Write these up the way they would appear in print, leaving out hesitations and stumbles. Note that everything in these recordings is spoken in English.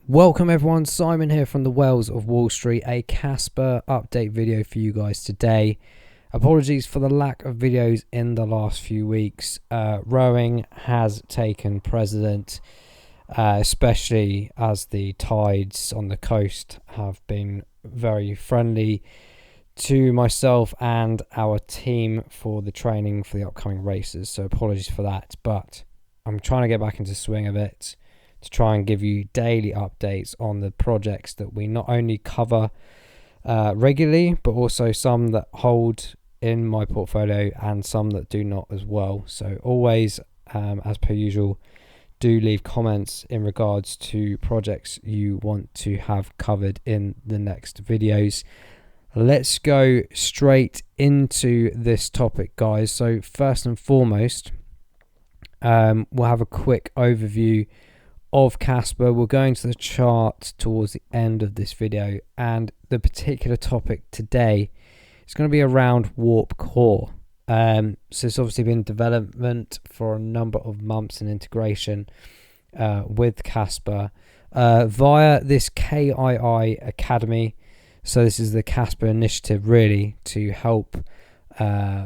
Welcome everyone, Simon here from the Wells of Wall Street, a Kaspa update video for you guys today. Apologies for the lack of videos in the last few weeks. Rowing has taken precedent, especially as the tides on the coast have been very friendly to myself and our team for the training for the upcoming races. So apologies for that, but I'm trying to get back into swing of it to try and give you daily updates on the projects that we not only cover regularly, but also some that hold in my portfolio and some that do not as well. So always, as per usual, do leave comments in regards to projects you want to have covered in the next videos. Let's go straight into this topic, guys. So first and foremost, we'll have a quick overview of Kaspa. We'll go into the chart towards the end of this video, and the particular topic today is going to be around WarpCore. So it's obviously been in development for a number of months in integration with Kaspa via this KII Academy. So this is the Kaspa initiative really to help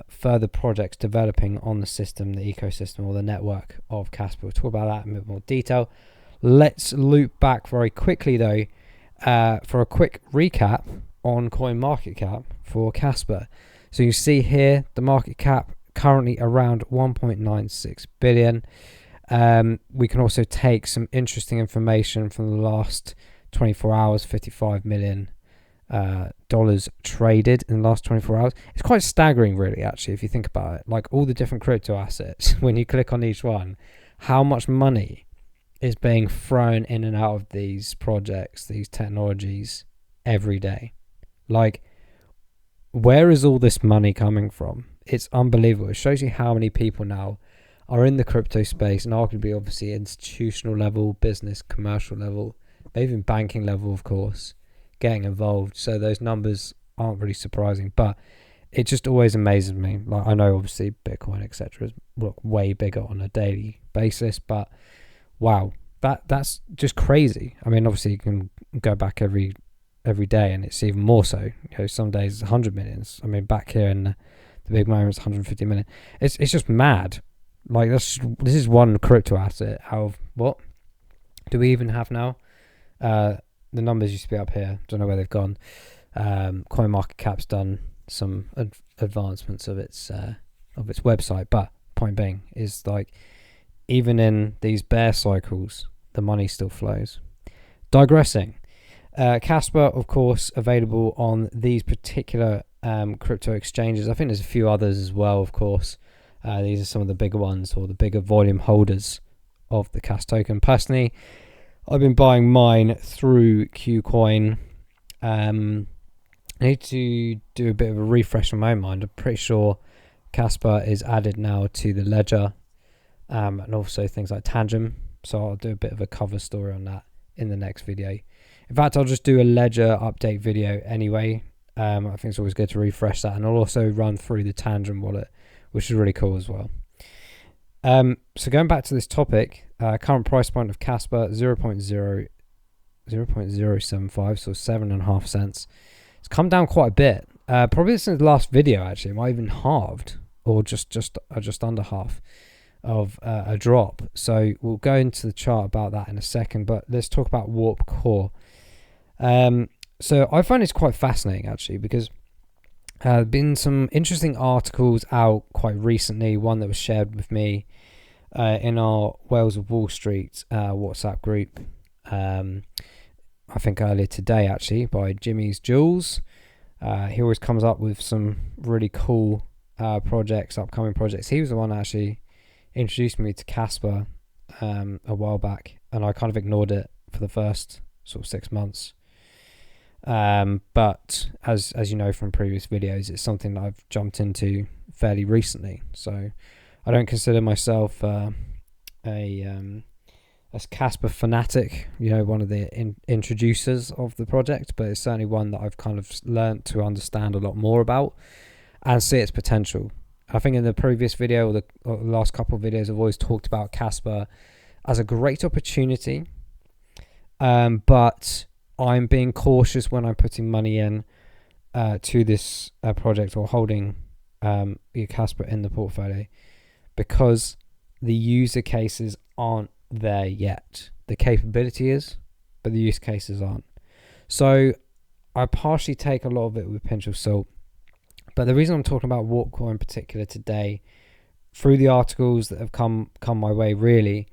further projects developing on the system, the ecosystem or the network of Kaspa. We'll talk about that in a bit more detail. Let's loop back very quickly though for a quick recap on CoinMarketCap for Kaspa. So you see here the market cap currently around 1.96 billion. We can also take some interesting information from the last 24 hours, $55 million dollars traded in the last 24 hours. It's quite staggering really, actually, if you think about it. Like all the different crypto assets, when you click on each one, how much money is being thrown in and out of these projects, these technologies every day. Like, where is all this money coming from? It's unbelievable. It shows you how many people now are in the crypto space, and arguably obviously institutional level, business, commercial level, even banking level, of course, getting involved. So those numbers aren't really surprising, but it just always amazes me. Like, I know obviously Bitcoin, etc., is way bigger on a daily basis, but wow, that's just crazy. I mean, obviously you can go back every day and it's even more so. You know, some days it's 100 millions. I mean, back here in the big moment it's 150 million. It's just mad. Like, this is one crypto asset out of what do we even have now? The numbers used to be up here. Don't know where they've gone. CoinMarketCap's done some advancements of its website, but point being is, like, even in these bear cycles, the money still flows. Digressing. Kaspa, of course, available on these particular crypto exchanges. I think there's a few others as well, of course. These are some of the bigger ones, or the bigger volume holders of the Kas token. Personally, I've been buying mine through KuCoin. I need to do a bit of a refresh on my own mind. I'm pretty sure Kaspa is added now to the ledger, and also things like Tangent. So I'll do a bit of a cover story on that in the next video. In fact, I'll just do a ledger update video anyway. I think it's always good to refresh that, and I'll also run through the Tangent wallet, which is really cool as well. So going back to this topic, current price point of Kaspa 0.075, so 7.5 cents. It's come down quite a bit. Probably since the last video, actually. It might even halved, or just under half of a drop. So we'll go into the chart about that in a second, but let's talk about WarpCore. So I find it's quite fascinating, actually, because there have been some interesting articles out quite recently. One that was shared with me in our Wells of Wall Street WhatsApp group, I think earlier today, actually, by Jimmy's Jules. He always comes up with some really cool projects, upcoming projects. He was the one that actually introduced me to Kaspa a while back, and I kind of ignored it for the first sort of 6 months. But as you know from previous videos, it's something that I've jumped into fairly recently. So I don't consider myself a Kaspa fanatic, you know, one of the introducers of the project, but it's certainly one that I've kind of learned to understand a lot more about and see its potential. I think in the previous video, or the last couple of videos, I've always talked about Kaspa as a great opportunity But I'm being cautious when I'm putting money in to this project or holding Kaspa in the portfolio, because the user cases aren't there yet. The capability is, but the use cases aren't. So I partially take a lot of it with a pinch of salt. But the reason I'm talking about WarpCore in particular today, through the articles that have come my way really,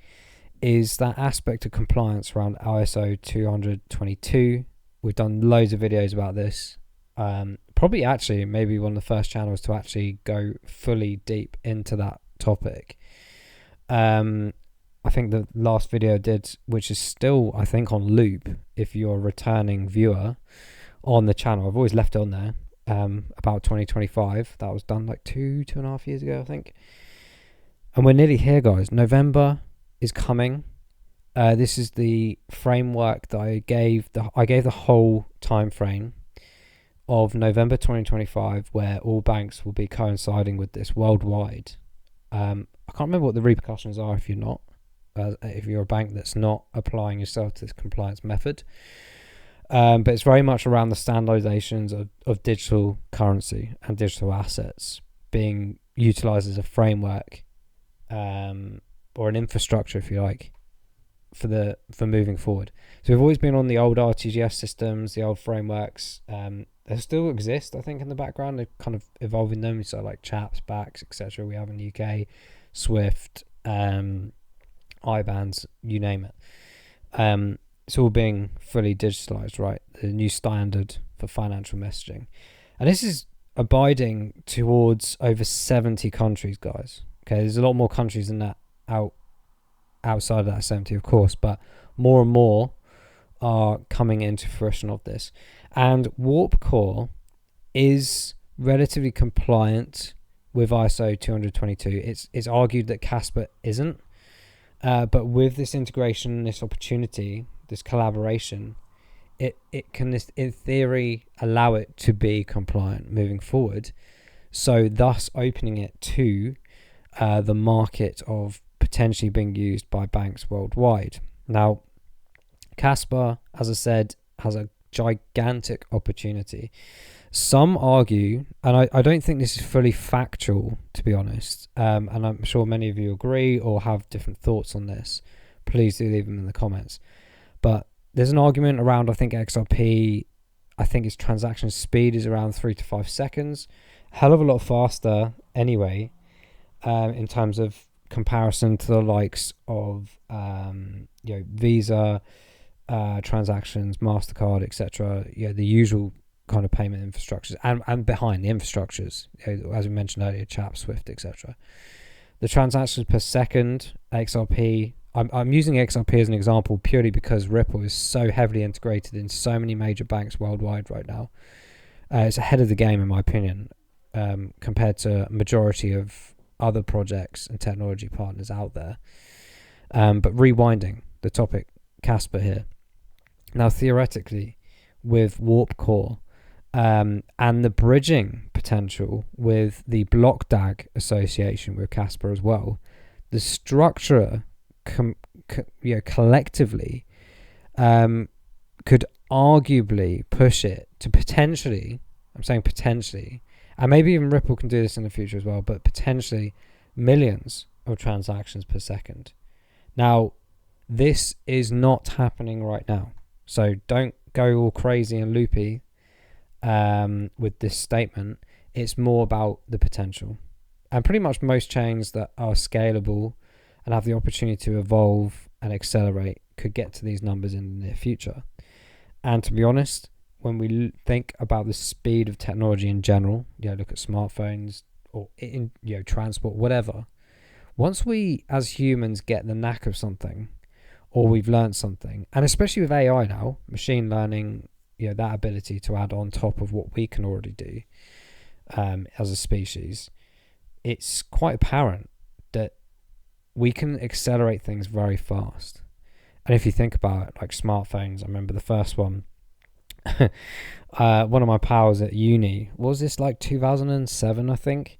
is that aspect of compliance around ISO 20022. We've done loads of videos about this. Probably actually maybe one of the first channels to actually go fully deep into that topic. I think the last video I did, which is still I think on loop if you're a returning viewer on the channel, I've always left it on there, about 2025. That was done like two and a half years ago, I think. And we're nearly here, guys. November is coming. This is the framework that I gave the whole time frame of November 2025, where all banks will be coinciding with this worldwide. I can't remember what the repercussions are if you're not, if you're a bank that's not applying yourself to this compliance method. But it's very much around the standardizations of digital currency and digital assets being utilized as a framework, or an infrastructure, if you like, for moving forward. So we've always been on the old RTGS systems, the old frameworks. They still exist, I think, in the background. They're kind of evolving them. So like CHAPS, BACS, etc. We have in the UK, SWIFT, IBANs, you name it. It's all being fully digitalized, right? The new standard for financial messaging. And this is abiding towards over 70 countries, guys. Okay, there's a lot more countries than that outside of that 70, of course, but more and more are coming into fruition of this. And WarpCore is relatively compliant with ISO 20022. It's argued that Kaspa isn't, but with this integration, this opportunity, this collaboration, it can, in theory, allow it to be compliant moving forward. So thus opening it to the market of potentially being used by banks worldwide. Now, Kaspa, as I said, has a gigantic opportunity. Some argue, and I don't think this is fully factual, to be honest, and I'm sure many of you agree or have different thoughts on this. Please do leave them in the comments. But there's an argument around, I think, XRP, I think its transaction speed is around 3 to 5 seconds. Hell of a lot faster anyway, in terms of comparison to the likes of Visa transactions, MasterCard, etc. The usual kind of payment infrastructures, and behind the infrastructures, as we mentioned earlier, CHAPS, SWIFT, etc. The transactions per second, XRP, I'm using XRP as an example purely because Ripple is so heavily integrated in so many major banks worldwide right now. It's ahead of the game, in my opinion, compared to a majority of other projects and technology partners out there. But rewinding the topic, Kaspa here. Now, theoretically, with WarpCore and the bridging potential with the BlockDAG association with Kaspa as well, the structure collectively could arguably push it to potentially, I'm saying potentially, and maybe even Ripple can do this in the future as well, but potentially millions of transactions per second. Now, this is not happening right now, so don't go all crazy and loopy with this statement. It's more about the potential, and pretty much most chains that are scalable and have the opportunity to evolve and accelerate could get to these numbers in the near future. And to be honest, when we think about the speed of technology in general, look at smartphones or transport, whatever. Once we as humans get the knack of something, or we've learned something, and especially with AI now, machine learning, that ability to add on top of what we can already do as a species, it's quite apparent that we can accelerate things very fast. And if you think about it, like smartphones, I remember the first one, one of my pals at uni, was this like 2007, I think?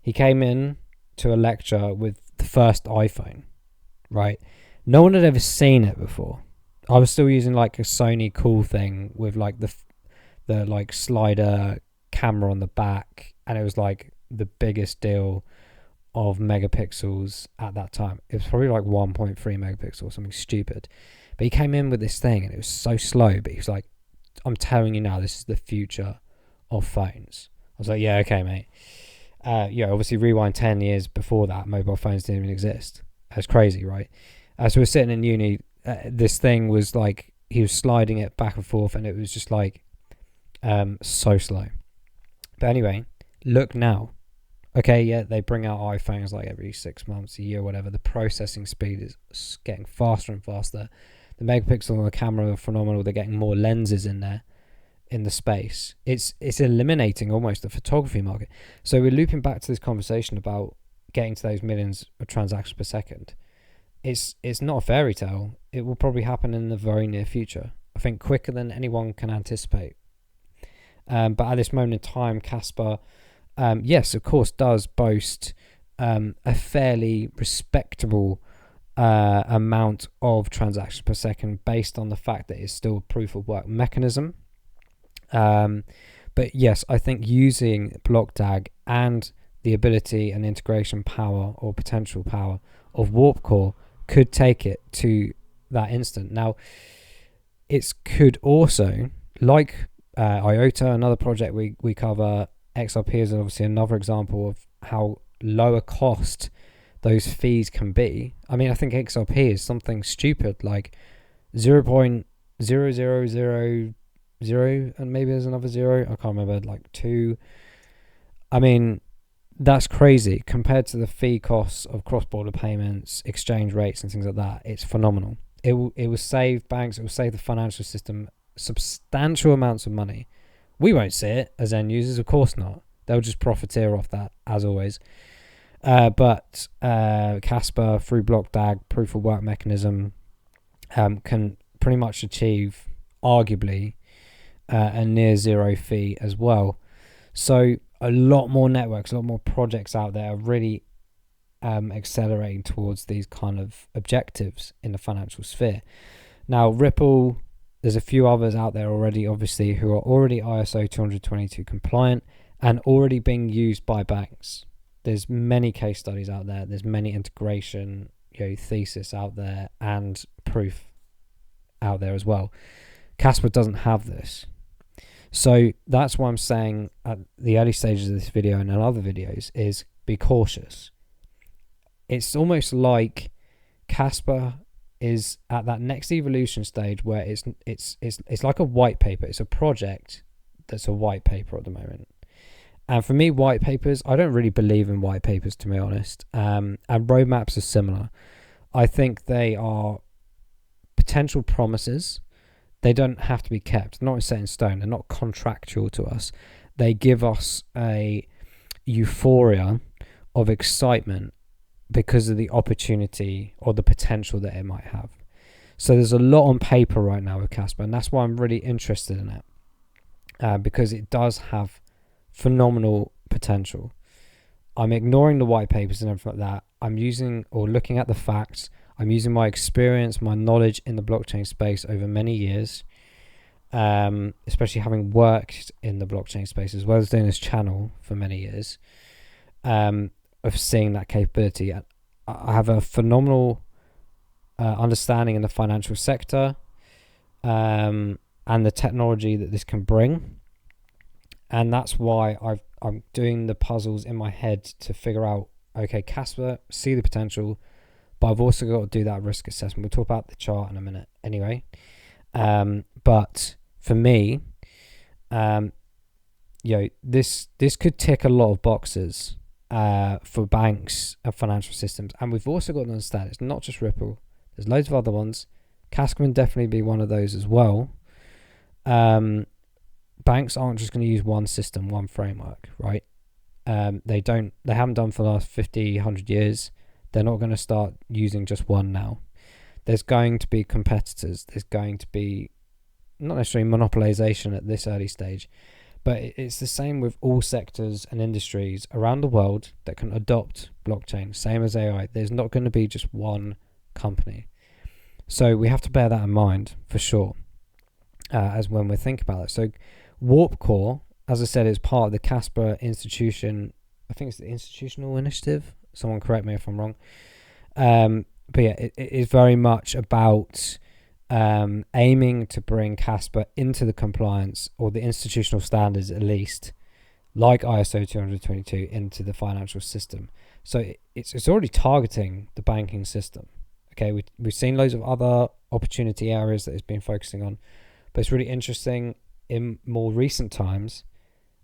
He came in to a lecture with the first iPhone, right? No one had ever seen it before. I was still using like a Sony cool thing with like the like slider camera on the back, and it was like the biggest deal of megapixels at that time. It was probably like 1.3 megapixels or something stupid. But he came in with this thing and it was so slow, but he was like, I'm telling you now, this is the future of phones. I was like, yeah, okay, mate. Obviously rewind 10 years before that, mobile phones didn't even exist. That's crazy, right? So we're sitting in uni, this thing was like, he was sliding it back and forth, and it was just like so slow. But anyway, look now. Okay, yeah, they bring out iPhones like every 6 months, a year, whatever. The processing speed is getting faster and faster. The megapixel on the camera are phenomenal. They're getting more lenses in there, in the space. It's eliminating almost the photography market. So we're looping back to this conversation about getting to those millions of transactions per second. It's not a fairy tale. It will probably happen in the very near future. I think quicker than anyone can anticipate. But at this moment in time, Kaspa, yes, of course, does boast a fairly respectable amount of transactions per second based on the fact that it's still a proof of work mechanism. But yes, I think using BlockDAG and the ability and integration power or potential power of WarpCore could take it to that instant. Now, it could also, like IOTA, another project we cover, XRP is obviously another example of how lower cost those fees can be. I mean, I think XRP is something stupid like 0.0000, and maybe there's another zero, I can't remember, like 2. I mean, that's crazy compared to the fee costs of cross-border payments, exchange rates and things like that. It's phenomenal. It will save banks, it will save the financial system substantial amounts of money. We won't see it as end users, of course not. They'll just profiteer off that, as always. But Kaspa, through BlockDAG, proof of work mechanism, can pretty much achieve, arguably, a near zero fee as well. So a lot more networks, a lot more projects out there are really accelerating towards these kind of objectives in the financial sphere. Now, Ripple, there's a few others out there already, obviously, who are already ISO 222 compliant and already being used by banks. There's many case studies out there. There's many integration thesis out there and proof out there as well. Kaspa doesn't have this. So that's why I'm saying at the early stages of this video and in other videos is be cautious. It's almost like Kaspa is at that next evolution stage where it's like a white paper. It's a project that's a white paper at the moment. And for me, white papers, I don't really believe in white papers, to be honest. And roadmaps are similar. I think they are potential promises. They don't have to be kept. They're not set in stone. They're not contractual to us. They give us a euphoria of excitement because of the opportunity or the potential that it might have. So there's a lot on paper right now with Kaspa, and that's why I'm really interested in it, because it does have phenomenal potential. I'm ignoring the white papers and everything like that. I'm using or looking at the facts. I'm using my experience, my knowledge in the blockchain space over many years, especially having worked in the blockchain space as well as doing this channel for many years, of seeing that capability. I have a phenomenal understanding in the financial sector and the technology that this can bring. And that's why I'm doing the puzzles in my head to figure out, okay, Kaspa, see the potential, but I've also got to do that risk assessment. We'll talk about the chart in a minute anyway. But for me, this could tick a lot of boxes for banks and financial systems. And we've also got to understand it's not just Ripple. There's loads of other ones. Kaspa can definitely be one of those as well. Banks aren't just going to use one system, one framework, right? They haven't done for the last 50, 100 years. They're not going to start using just one now. There's going to be competitors. There's going to be not necessarily monopolization at this early stage, but it's the same with all sectors and industries around the world that can adopt blockchain, same as AI. There's not going to be just one company. So we have to bear that in mind for sure, as when we think about it. So WarpCore, as I said, is part of the Kaspa institution. I think it's the institutional initiative. Someone correct me if I'm wrong. But yeah, it is very much about aiming to bring Kaspa into the compliance, or the institutional standards at least, like ISO 222, into the financial system. So it's already targeting the banking system. Okay, we've seen loads of other opportunity areas that it's been focusing on, but it's really interesting. In more recent times,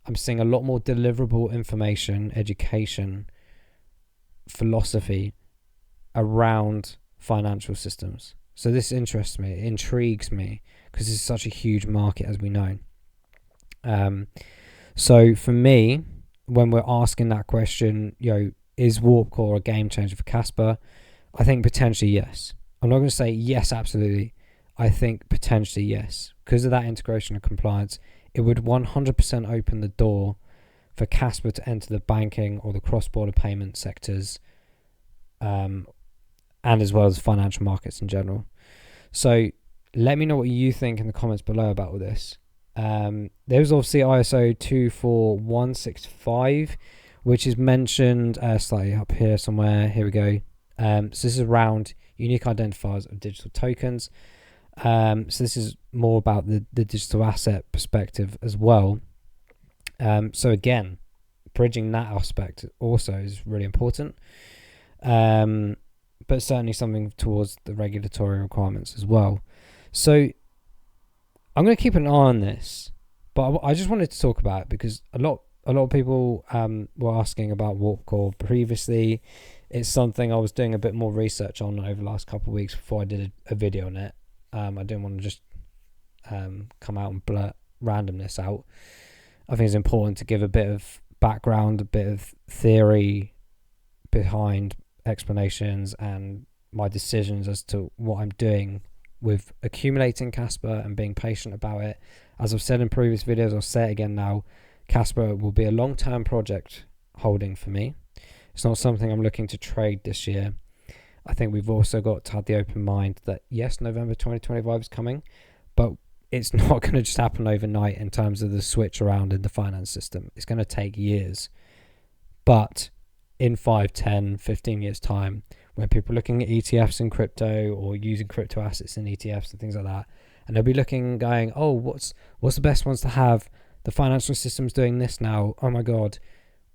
I'm seeing a lot more deliverable information, education, philosophy around financial systems. So this interests me, it intrigues me, because it's such a huge market, as we know. So for me, when we're asking that question, is WarpCore a game changer for Kaspa? I think potentially yes. I'm not going to say yes, absolutely. I think potentially yes. Because of that integration and compliance, it would 100% open the door for Kaspa to enter the banking or the cross-border payment sectors, and as well as financial markets in general. So let me know what you think in the comments below about all this. There's obviously ISO 24165, which is mentioned slightly up here somewhere. Here we go. So this is around unique identifiers of digital tokens. So this is more about the digital asset perspective as well. So again, bridging that aspect also is really important. But certainly something towards the regulatory requirements as well. So I'm going to keep an eye on this, but I just wanted to talk about it because a lot of people were asking about WarpCore previously. It's something I was doing a bit more research on over the last couple of weeks before I did a video on it. I didn't want to just come out and blurt randomness out. I think it's important to give a bit of background, a bit of theory behind explanations and my decisions as to what I'm doing with accumulating Kaspa and being patient about it. As I've said in previous videos, I'll say it again now, Kaspa will be a long-term project holding for me. It's not something I'm looking to trade this year. I think we've also got to have the open mind that yes, November 2025 is coming, but it's not going to just happen overnight in terms of the switch around in the finance system. It's going to take years. But in 5, 10, 15 years time, when people are looking at ETFs in crypto or using crypto assets in ETFs and things like that, and they'll be looking, going, oh, what's the best ones to have? The financial system's doing this now. Oh my God,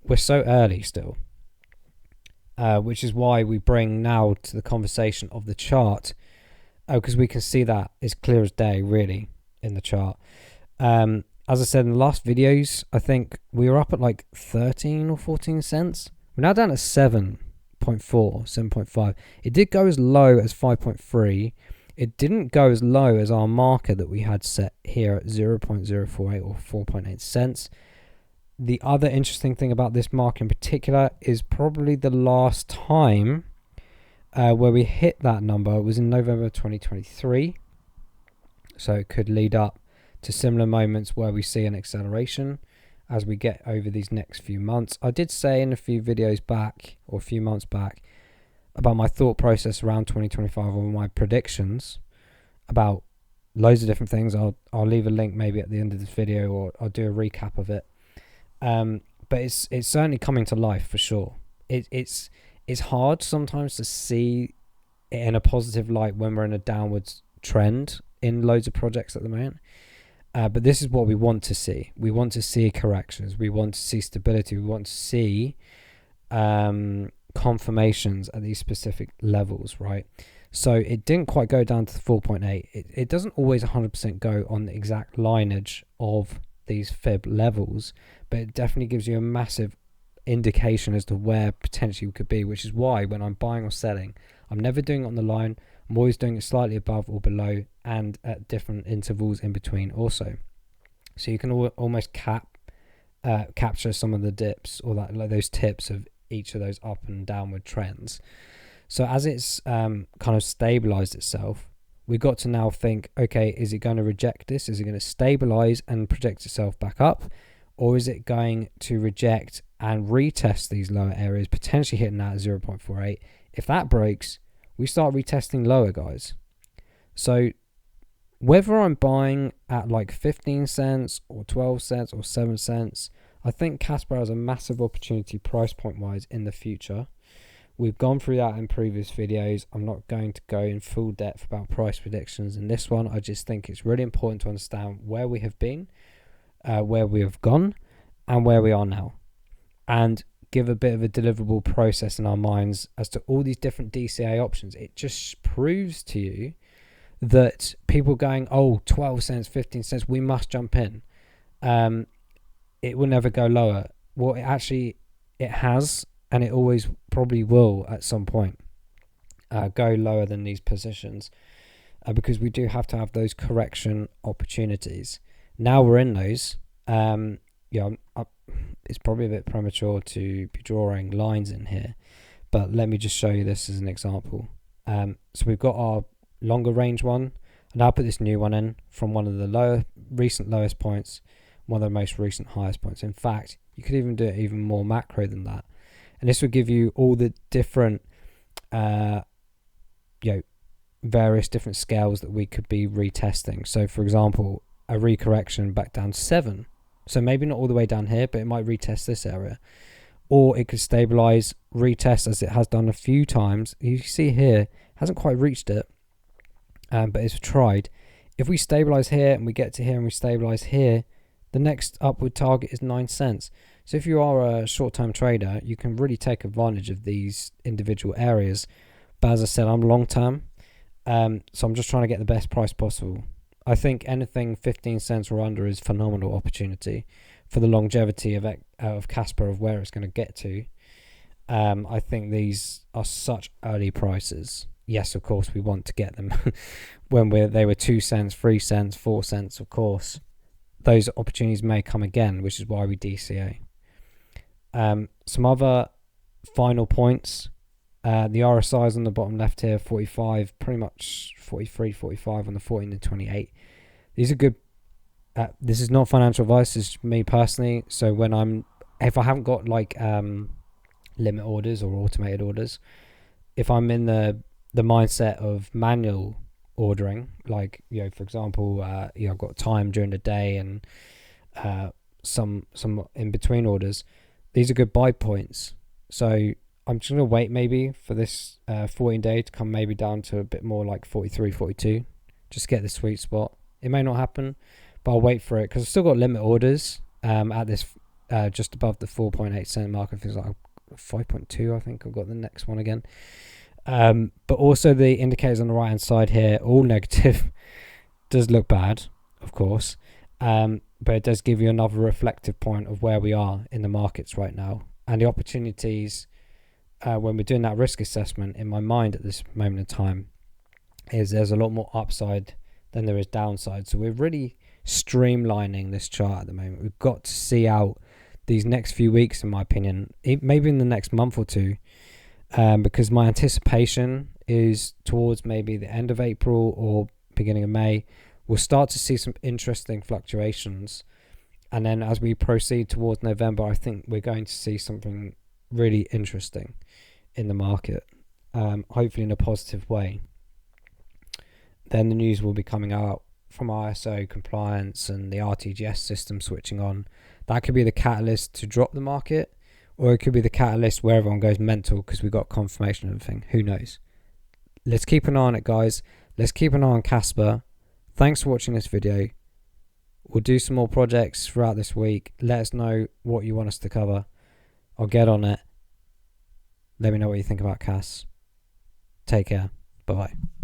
we're so early still. Which is why we bring now to the conversation of the chart, because we can see that it's clear as day, really, in the chart. As I said in the last videos, I think we were up at like 13 or 14 cents. We're now down at 7.4, 7.5. It did go as low as 5.3. It didn't go as low as our marker that we had set here at 0.048 or 4.8 cents. The other interesting thing about this mark in particular is probably the last time where we hit that number was in November 2023. So it could lead up to similar moments where we see an acceleration as we get over these next few months. I did say in a few videos back, or a few months back, about my thought process around 2025 or my predictions about loads of different things. I'll leave a link maybe at the end of this video, or I'll do a recap of it. But it's certainly coming to life for sure. It's hard sometimes to see it in a positive light when we're in a downwards trend in loads of projects at the moment. But this is what we want to see. We want to see corrections. We want to see stability. We want to see confirmations at these specific levels, right? So it didn't quite go down to the 4.8. It doesn't always 100% go on the exact lineage of these fib levels, but it definitely gives you a massive indication as to where potentially we could be, which is why when I'm buying or selling, I'm never doing it on the line. I'm always doing it slightly above or below and at different intervals in between also. So you can almost capture some of the dips or that, like those tips of each of those up and downward trends. So as it's kind of stabilized itself, we've got to now think, okay, is it going to reject this? Is it going to stabilize and project itself back up? Or is it going to reject and retest these lower areas, potentially hitting that at 0.48? If that breaks, we start retesting lower, guys. So whether I'm buying at like 15 cents or 12 cents or 7 cents, I think Kaspa has a massive opportunity price point wise in the future. We've gone through that in previous videos. I'm not going to go in full depth about price predictions in this one. I just think it's really important to understand where we have been, where we have gone, and where we are now, and give a bit of a deliverable process in our minds as to all these different DCA options. It just proves to you that people going, oh, 12 cents, 15 cents, we must jump in. It will never go lower. Well, it has, and it always probably will at some point go lower than these positions, because we do have to have those correction opportunities. Now we're in those. It's probably a bit premature to be drawing lines in here, but let me just show you this as an example. So we've got our longer range one, and I'll put this new one in from one of the recent lowest points, one of the most recent highest points. In fact, you could even do it even more macro than that, and this would give you all the different various different scales that we could be retesting. So for example, a recorrection back down to 7, so maybe not all the way down here, but it might retest this area, or it could stabilize, retest, as it has done a few times. You see here, hasn't quite reached it, but it's tried. If we stabilize here and we get to here and we stabilize here, the next upward target is 9 cents. So if you are a short-term trader, you can really take advantage of these individual areas. But as I said, I'm long-term, so I'm just trying to get the best price possible. I think anything 15 cents or under is phenomenal opportunity for the longevity of Kaspa, of where it's going to get to. I think these are such early prices. Yes, of course, we want to get them when they were 2 cents, 3 cents, 4 cents, of course. Those opportunities may come again, which is why we DCA. Some other final points. The RSIs on the bottom left here, 45, pretty much 43, 45 on the 14 and 28. These are good. This is not financial advice, this is me personally. So if I haven't got like limit orders or automated orders, if I'm in the mindset of manual ordering, like, for example, I've got time during the day and some in between orders, these are good buy points. So I'm just going to wait maybe for this 14 day to come maybe down to a bit more like 43, 42, just get the sweet spot. It may not happen, but I'll wait for it because I've still got limit orders at this just above the 4.8 cent mark. I think it's like 5.2. I think I've got the next one again. But also the indicators on the right hand side here, all negative. Does look bad, of course, but it does give you another reflective point of where we are in the markets right now, and the opportunities when we're doing that risk assessment. In my mind at this moment in time, is there's a lot more upside than there is downside. So we're really streamlining this chart at the moment. We've got to see out these next few weeks, in my opinion, maybe in the next month or two, because my anticipation is towards maybe the end of April or beginning of May, we'll start to see some interesting fluctuations. And then as we proceed towards November, I think we're going to see something really interesting in the market, hopefully in a positive way. Then the news will be coming out from ISO compliance and the RTGS system switching on. That could be the catalyst to drop the market, or it could be the catalyst where everyone goes mental because we got confirmation of everything. Who knows? Let's keep an eye on it, guys. Let's keep an eye on Kaspa. Thanks for watching this video. We'll do some more projects throughout this week. Let us know what you want us to cover. I'll get on it. Let me know what you think about Kas. Take care. Bye-bye.